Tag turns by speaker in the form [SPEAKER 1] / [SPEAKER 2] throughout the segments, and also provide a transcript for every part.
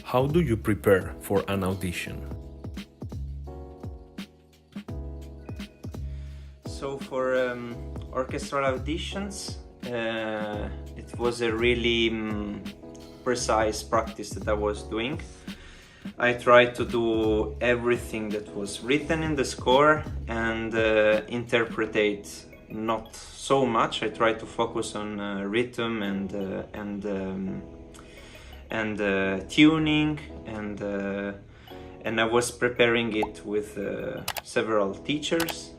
[SPEAKER 1] How do you prepare for an audition?
[SPEAKER 2] So for orchestral auditions, it was a really precise practice that I was doing. I tried to do everything that was written in the score and interpretate not so much. I tried to focus on rhythm and tuning, and I was preparing it with several teachers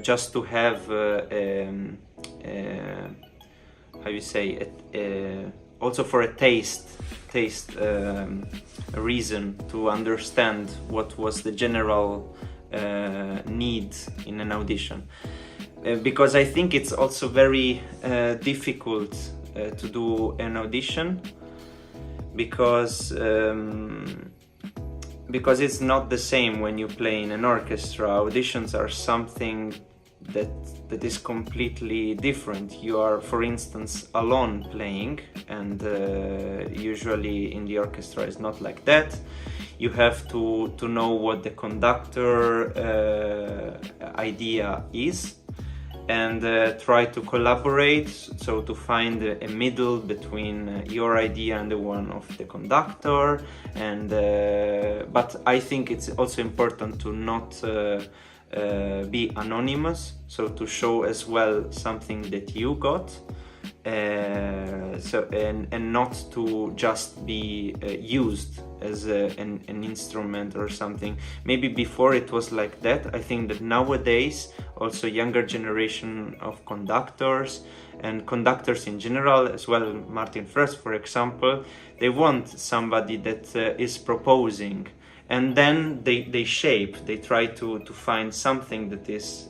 [SPEAKER 2] just to have how you say it, also for a taste reason to understand what was the general need in an audition, because I think it's also very difficult to do an audition because it's not the same when you play in an orchestra. Auditions are something that is completely different. You are, for instance, alone playing, and usually in the orchestra it's not like that. You have to know what the conductor idea is and try to collaborate, so to find a middle between your idea and the one of the conductor. And but I think it's also important to not be anonymous, so to show as well something that you got, and not to just be used as an instrument or something. Maybe before it was like that. I think that nowadays also younger generation of conductors and conductors in general as well, Martin Fröst for example, they want somebody that is proposing, and then they try to find something that is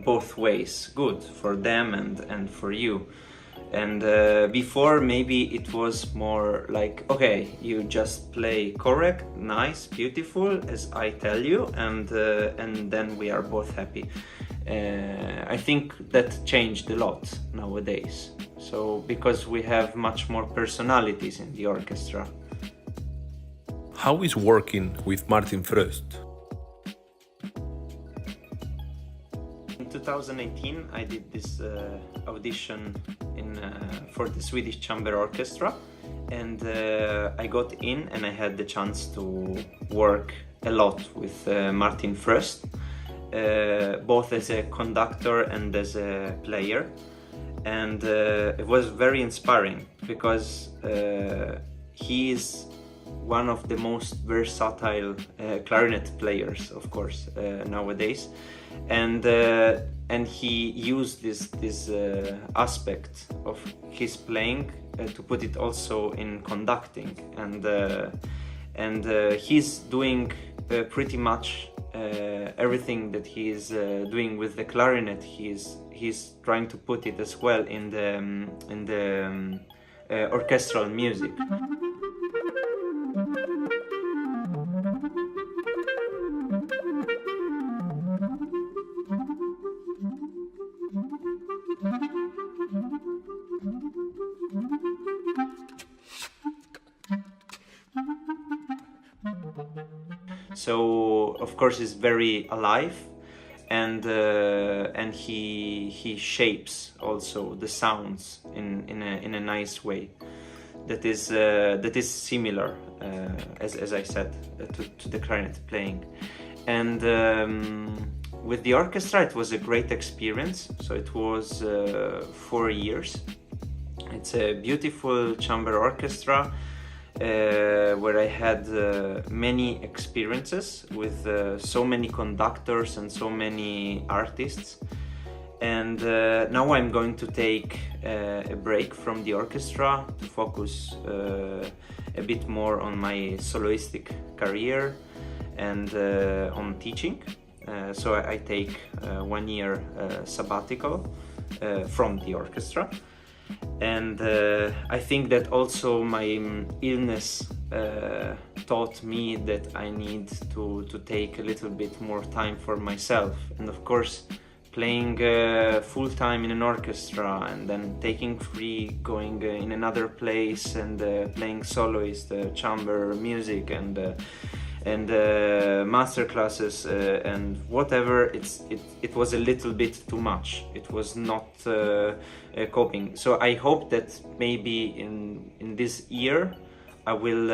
[SPEAKER 2] both ways good for them and for you. And before maybe it was more like, okay, you just play correct, nice, beautiful as I tell you, and then we are both happy. I think that changed a lot nowadays, so because we have much more personalities in the orchestra.
[SPEAKER 1] How is working with Martin Fröst?
[SPEAKER 2] In 2018 I did this audition for the Swedish Chamber Orchestra, and I got in and I had the chance to work a lot with Martin Fröst, both as a conductor and as a player, and it was very inspiring because he is one of the most versatile clarinet players, of course, nowadays, and he used this aspect of his playing to put it also in conducting, and he's doing pretty much everything that he is doing with the clarinet. He's trying to put it as well in the orchestral music. So of course it's very alive, and he shapes also the sounds in a nice way that is similar, as I said, to the clarinet playing. And with the orchestra it was a great experience. So it was 4 years. It's a beautiful chamber orchestra where I had many experiences with so many conductors and so many artists. And now I'm going to take a break from the orchestra to focus a bit more on my soloistic career and on teaching. So I take 1 year sabbatical from the orchestra. And I think that also my illness taught me that I need to take a little bit more time for myself. And of course, playing full-time in an orchestra and then taking free, going in another place and playing soloist, chamber music and master classes and whatever, it was a little bit too much. It was not coping. So I hope that maybe in this year I will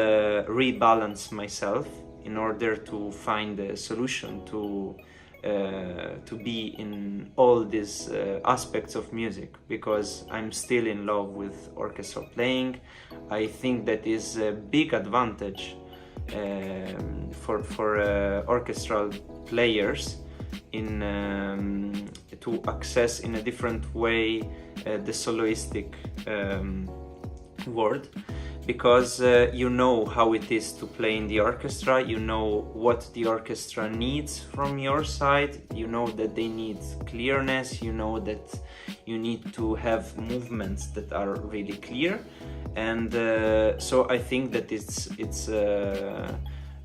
[SPEAKER 2] rebalance myself in order to find a solution to be in all these aspects of music, because I'm still in love with orchestral playing. I think that is a big advantage for orchestral players in to access in a different way the soloistic world, because you know how it is to play in the orchestra, you know what the orchestra needs from your side, you know that they need clearness, you know that you need to have movements that are really clear, and so I think that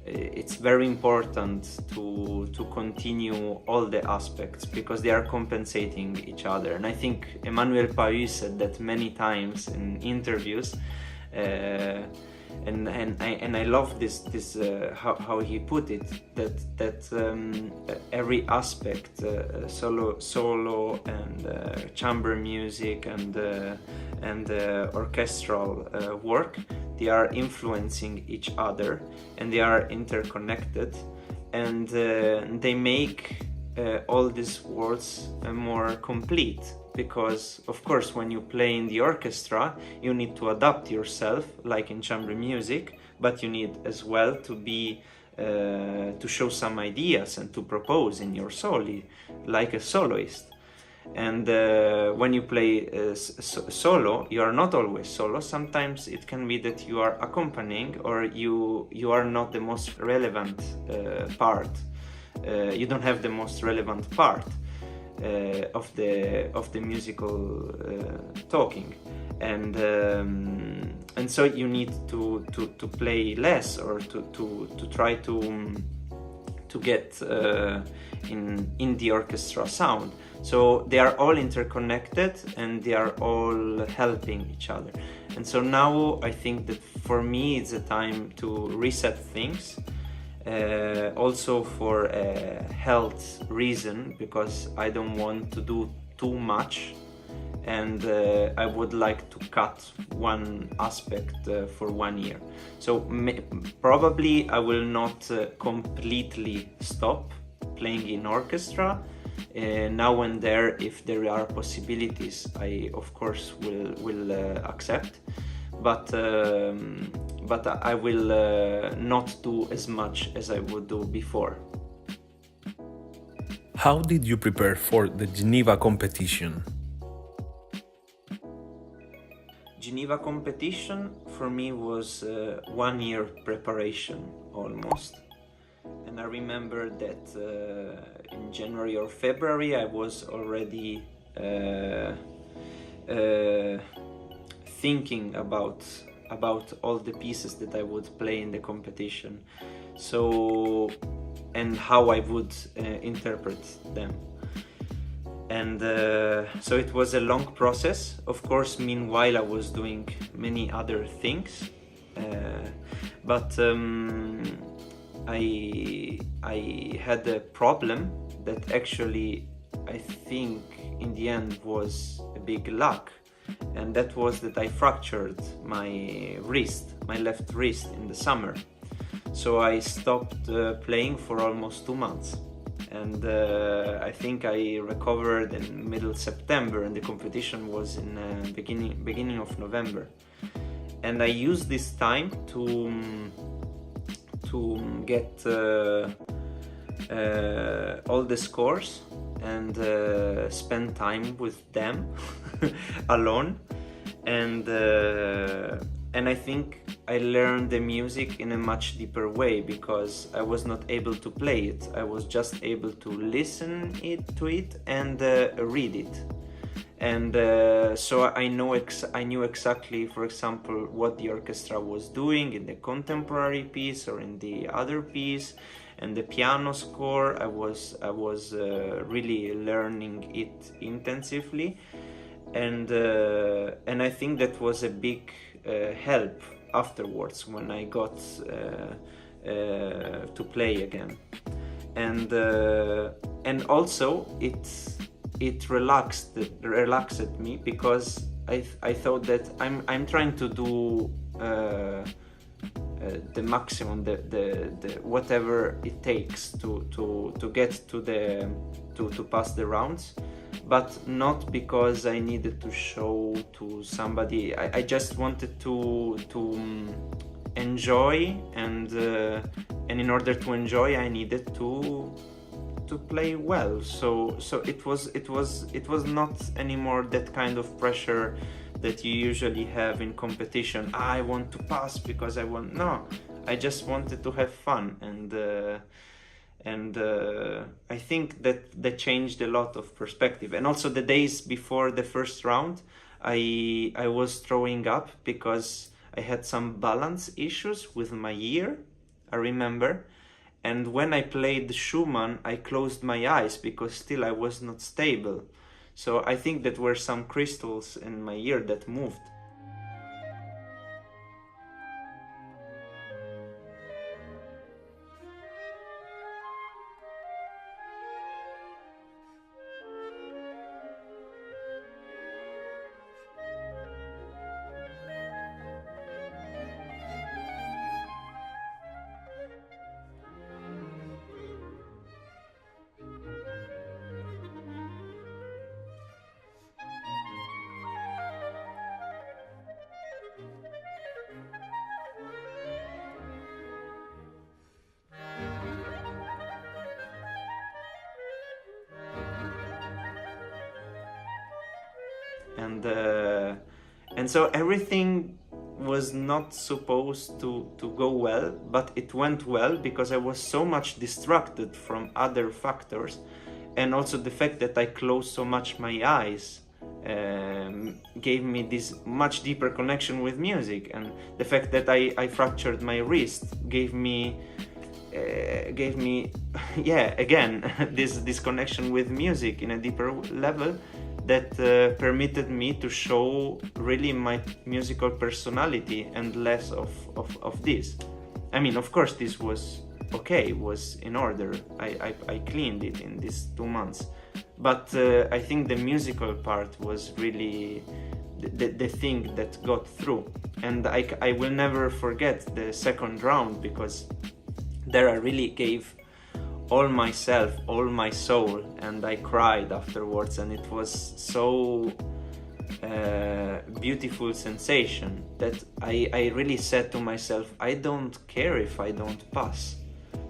[SPEAKER 2] it's very important to continue all the aspects, because they are compensating each other. And I think Emmanuel Paus said that many times in interviews, and I love this how he put it, that every aspect, solo and chamber music and orchestral work, they are influencing each other and they are interconnected, and they make all these worlds more complete. Because of course when you play in the orchestra you need to adapt yourself like in chamber music, but you need as well to be to show some ideas and to propose in your soli like a soloist. And when you play solo, you are not always solo. Sometimes it can be that you are accompanying, or you are not the most relevant part. You don't have the most relevant part of the musical talking, and so you need to play less, or to try to get in the orchestra sound. So they are all interconnected and they are all helping each other. And so now I think that for me it's a time to reset things, also for a health reason, because I don't want to do too much, and I would like to cut one aspect for 1 year. So probably I will not completely stop playing in orchestra. Now and there, if there are possibilities, I of course will accept, but I will not do as much as I would do before.
[SPEAKER 1] How did you prepare for the Geneva competition?
[SPEAKER 2] Geneva competition for me was 1 year preparation almost. And I remember that in January or February I was already thinking about all the pieces that I would play in the competition, so, and how I would interpret them. And so it was a long process. Of course, meanwhile I was doing many other things, but I had a problem that actually I think in the end was a big luck, and that was that I fractured my wrist, my left wrist, in the summer. So I stopped playing for almost 2 months, and I think I recovered in middle September, and the competition was in beginning of November. And I used this time to get all the scores and spend time with them alone, and I think I learned the music in a much deeper way, because I was not able to play it. I was just able to listen to it and read it. And so I knew exactly, for example, what the orchestra was doing in the contemporary piece or in the other piece, and the piano score, I was really learning it intensively, and I think that was a big help afterwards when I got to play again, and also it relaxed me, because I thought that I'm trying to do the maximum, the whatever it takes to get to pass the rounds, but not because I needed to show to somebody. I just wanted to enjoy, and in order to enjoy, I needed to play well. So it was not anymore that kind of pressure that you usually have in competition. I want to pass because I want. No, I just wanted to have fun, and I think that changed a lot of perspective. And also the days before the first round, I was throwing up because I had some balance issues with my ear, I remember. And when I played Schumann, I closed my eyes because still I was not stable. So I think that were some crystals in my ear that moved. And so everything was not supposed to go well, but it went well because I was so much distracted from other factors, and also the fact that I closed so much my eyes gave me this much deeper connection with music, and the fact that I fractured my wrist gave me yeah, again this connection with music in a deeper level that permitted me to show really my musical personality and less of this. I mean, of course this was okay, was in order. I cleaned it in these 2 months, but I think the musical part was really the thing that got through. And I will never forget the second round, because there I really gave all myself, all my soul, and I cried afterwards, and it was so beautiful sensation that I really said to myself, I don't care if I don't pass.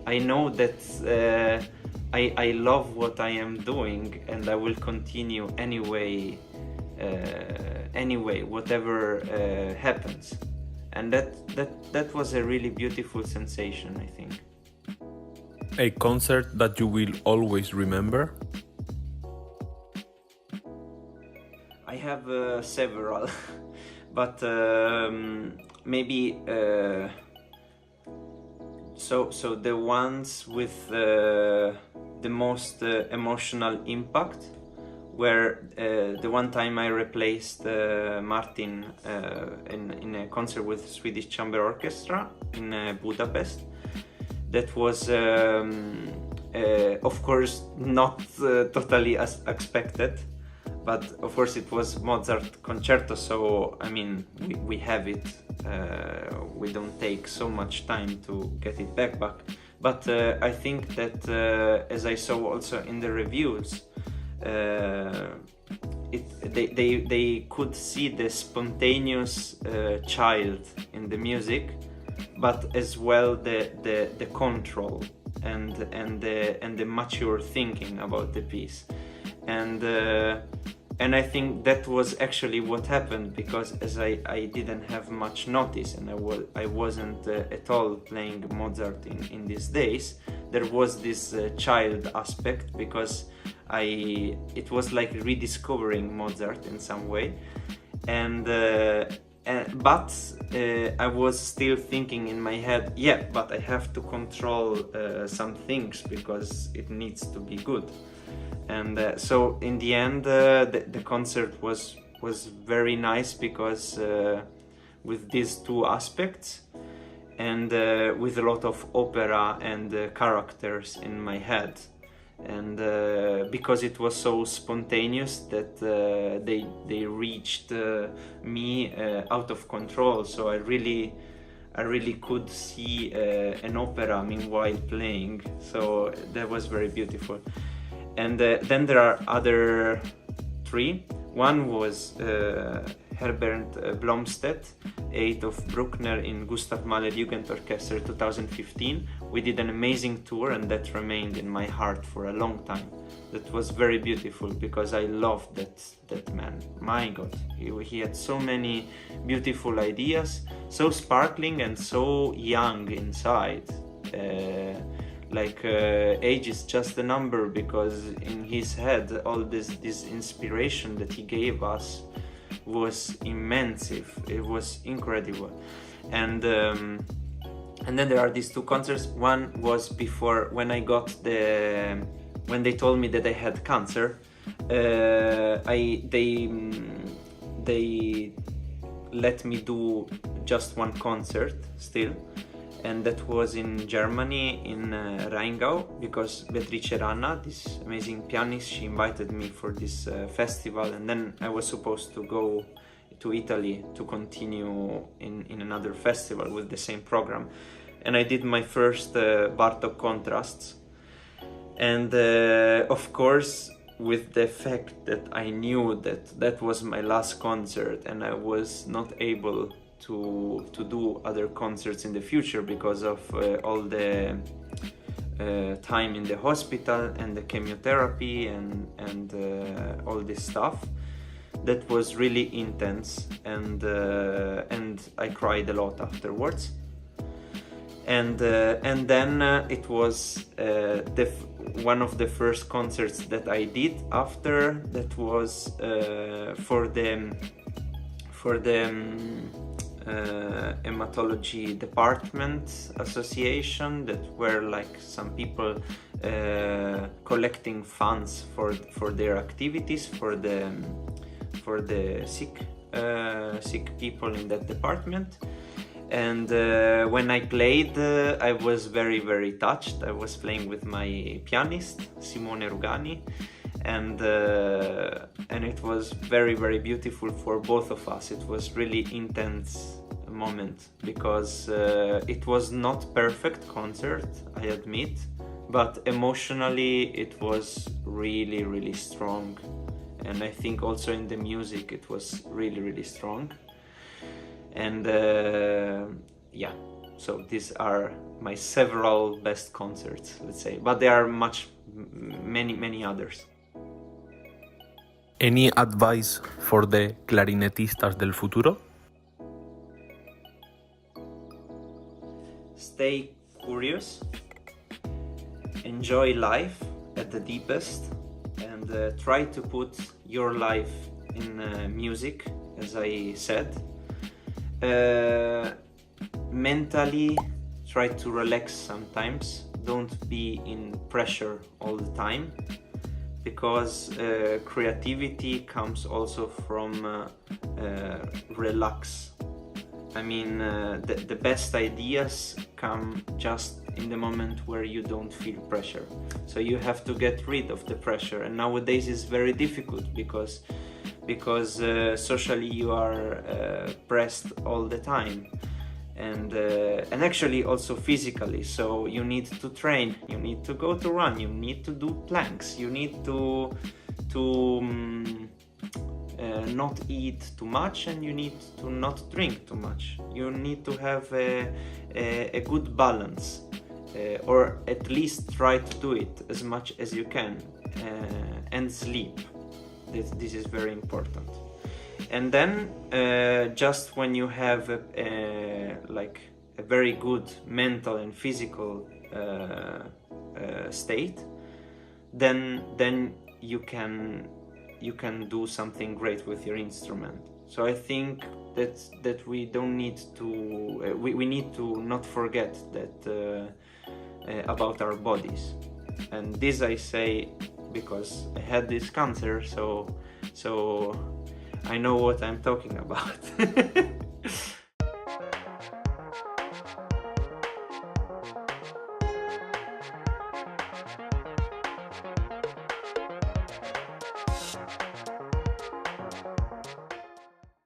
[SPEAKER 2] I know that I love what I am doing, and I will continue anyway, whatever happens. And that was a really beautiful sensation, I think.
[SPEAKER 1] A concert that you will always remember?
[SPEAKER 2] I have several, but maybe so the ones with the most emotional impact were the one time I replaced Martin in a concert with Swedish Chamber Orchestra in Budapest. That was, of course, not totally as expected, but of course it was Mozart concerto, so I mean we have it. We don't take so much time to get it back. But I think that as I saw also in the reviews, they could see the spontaneous child in the music, but as well the control and the mature thinking about the piece, and I think that was actually what happened, because as I didn't have much notice, and I wasn't at all playing Mozart in these days, there was this child aspect, because it was like rediscovering Mozart in some way, but I was still thinking in my head, yeah, but I have to control some things because it needs to be good. And so in the end, the concert was very nice because with these two aspects, and with a lot of opera and characters in my head, and because it was so spontaneous that they reached me out of control. So I really could see an opera meanwhile playing. So that was very beautiful. And then there are other three. One was Herbert Blomstedt, 8 of Bruckner in Gustav Mahler Jugendorchester 2015. We did an amazing tour, and that remained in my heart for a long time. That was very beautiful because I loved that man. My God, he had so many beautiful ideas, so sparkling and so young inside. Age is just a number, because in his head all this inspiration that he gave us was immense. It was incredible. And then there are these two concerts. One was before, when they told me that I had cancer. They let me do just one concert still, and that was in Germany, in Rheingau, because Beatrice Ranna, this amazing pianist, she invited me for this festival, and then I was supposed to go to Italy to continue in another festival with the same program. And I did my first Bartók contrasts, and of course, with the fact that I knew that was my last concert, and I was not able to do other concerts in the future because of all the time in the hospital and the chemotherapy and all this stuff. That was really intense, and I cried a lot afterwards. And then it was one of the first concerts that I did after. That was for the hematology department association, that were like some people collecting funds for their activities for the sick people in that department. And when I played, I was very, very touched. I was playing with my pianist, Simone Rugani, and it was very, very beautiful for both of us. It was really intense moment, because it was not perfect concert, I admit, but emotionally it was really, really strong. And I think also in the music it was really, really strong. And yeah, so these are my several best concerts, let's say, but there are many others.
[SPEAKER 1] Any advice for the Clarinetistas del Futuro?
[SPEAKER 2] Stay curious, enjoy life at the deepest, and try to put your life in music, as I said. Mentally, try to relax sometimes. Don't be in pressure all the time, because creativity comes also from relax. I mean, the best ideas come just in the moment where you don't feel pressure. So you have to get rid of the pressure, and nowadays it's very difficult because socially you are pressed all the time, and actually also physically. So you need to train, you need to go to run, you need to do planks, you need to not eat too much, and you need to not drink too much. You need to have a good balance, or at least try to do it as much as you can, and sleep. This is very important. And then just when you have like a very good mental and physical state, then you can do something great with your instrument. So I think that we don't need to we need to not forget that about our bodies. And this I say because I had this cancer, so I know what I'm talking about.